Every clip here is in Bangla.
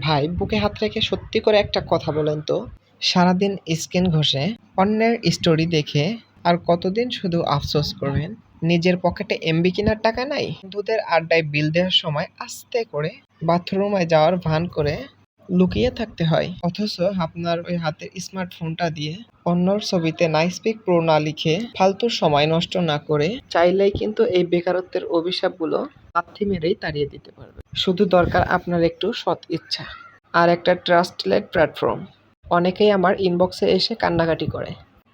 ভাই বুকে হাত রেখে সত্যি করে একটা কথা বলেন তো, সারাদিন স্ক্রিন ঘষে অন্যের স্টোরি দেখে আর কতদিন শুধু আফসোস করবেন? নিজের পকেটে এমবি কেনার টাকা নাই, বন্ধুদের আড্ডায় বিল দেওয়ার সময় আস্তে করে বাথরুমে যাওয়ার ভান করে লুকিয়ে থাকতে হয়, অথচ আপনার ওই হাতের স্মার্টফোনটা দিয়ে অন্যর ছবিতে নাইস পিক প্রো না লিখে ফালতু সময় নষ্ট না করে চাইলেই কিন্তু এই বেকারত্বের অভিশাপগুলো লাথি মেরেই তাড়িয়ে দিতে পারবে। শুধু দরকার আপনার একটু সৎ ইচ্ছা আর একটা ট্রাস্টেড প্ল্যাটফর্ম। অনেকেই আমার ইনবক্সে এসে কান্নাকাটি করে,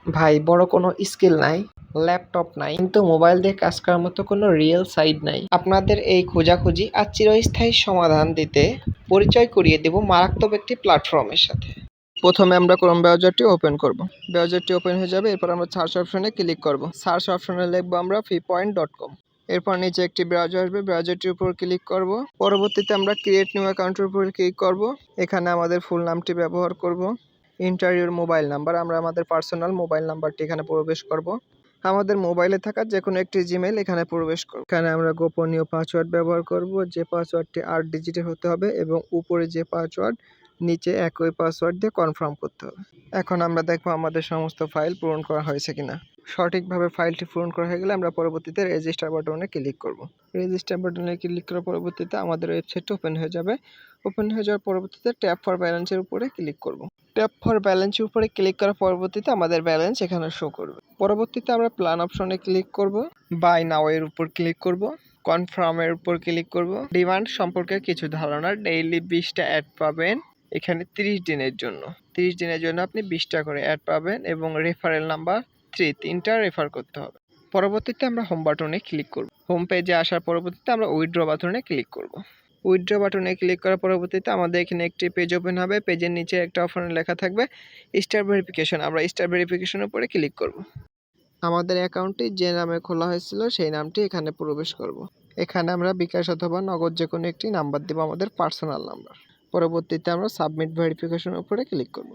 ভাই বড় কোনো স্কিল নাই, ল্যাপটপ নাই, কিন্তু মোবাইল দিয়ে কাজ করার মতো কোনো রিয়েল সাইড নাই। আপনাদের এই খোঁজাখুঁজি আর চিরস্থায়ী সমাধান দিতে পরিচয় করিয়ে দেব মারাত্মক একটি প্ল্যাটফর্মের সাথে। প্রথমে আমরা ক্রোম ব্রাউজারটি ওপেন করব। ব্রাউজারটি ওপেন হয়ে যাবে, এরপর আমরা সার্চ অপশনে ক্লিক করব। সার্চ অপশনে লিখবো আমরা freepoint.com। এরপর নিচে একটি ব্রাউজার আসবে, ব্রাউজারটির উপর ক্লিক করব। পরবর্তীতে আমরা ক্রিয়েট নিউ অ্যাকাউন্টের উপর ক্লিক করব। এখানে আমাদের ফুল নামটি ব্যবহার করব। ইন্টার মোবাইল নাম্বার, আমরা আমাদের পার্সোনাল মোবাইল নাম্বারটি এখানে প্রবেশ করব। আমাদের মোবাইলে থাকা যে কোনো একটি জিমেইল এখানে প্রবেশ করব। এখানে আমরা গোপনীয় পাসওয়ার্ড ব্যবহার করব, যে পাসওয়ার্ডটি 8 ডিজিটের হতে হবে এবং উপরে যে পাসওয়ার্ড নিচে একই পাসওয়ার্ড দিয়ে কনফার্ম করতে হবে। এখন আমরা দেখব আমাদের সমস্ত ফাইল পূরণ করা হয়েছে কিনা। সঠিকভাবে ফাইলটি পূরণ করা হয়ে গেলে আমরা পরবর্তীতে রেজিস্টার বাটনে ক্লিক করব। রেজিস্টার বাটনে ক্লিক করার পরবর্তীতে আমাদের ওয়েবসাইটটা ওপেন হয়ে যাবে। ওপেন হয়ে যাওয়ার পরবর্তীতে ট্যাপ ফর ব্যালেন্সের উপরে ক্লিক করব। ট্যাপ ফর ব্যালেন্সের উপরে ক্লিক করার পরবর্তীতে আমাদের ব্যালেন্স এখানে শো করবে। পরবর্তীতে আমরা প্ল্যান অপশনে ক্লিক করব, বাই নাও এর উপর ক্লিক করব, কনফার্মের উপর ক্লিক করব। ডিমান্ড সম্পর্কে কিছু ধারণা, ডেইলি 20টা অ্যাড পাবেন এখানে 30 দিনের জন্য। 30 দিনের জন্য আপনি 20টা করে অ্যাড পাবেন এবং রেফারেল নাম্বার 3টা রেফার করতে হবে। পরবর্তীতে আমরা হোম বাটনে ক্লিক করব। হোম পেজে আসার পরবর্তীতে আমরা উইথড্র বাটনে ক্লিক করব। উইথড্র বাটনে ক্লিক করার পরবর্তীতে আমাদের এখানে একটি পেজ ওপেন হবে। পেজের নিচে একটা অপশনে লেখা থাকবে স্টার ভেরিফিকেশন, আমরা স্টার ভেরিফিকেশনের উপরে ক্লিক করব। আমাদের অ্যাকাউন্টটি যে নামে খোলা হয়েছিল সেই নামটি এখানে প্রবেশ করব। এখানে আমরা বিকাশ অথবা নগদ যে কোনো একটি নাম্বার দেব, আমাদের পার্সোনাল নাম্বার। পরবর্তীতে আমরা সাবমিট ভেরিফিকেশনের উপরে ক্লিক করব।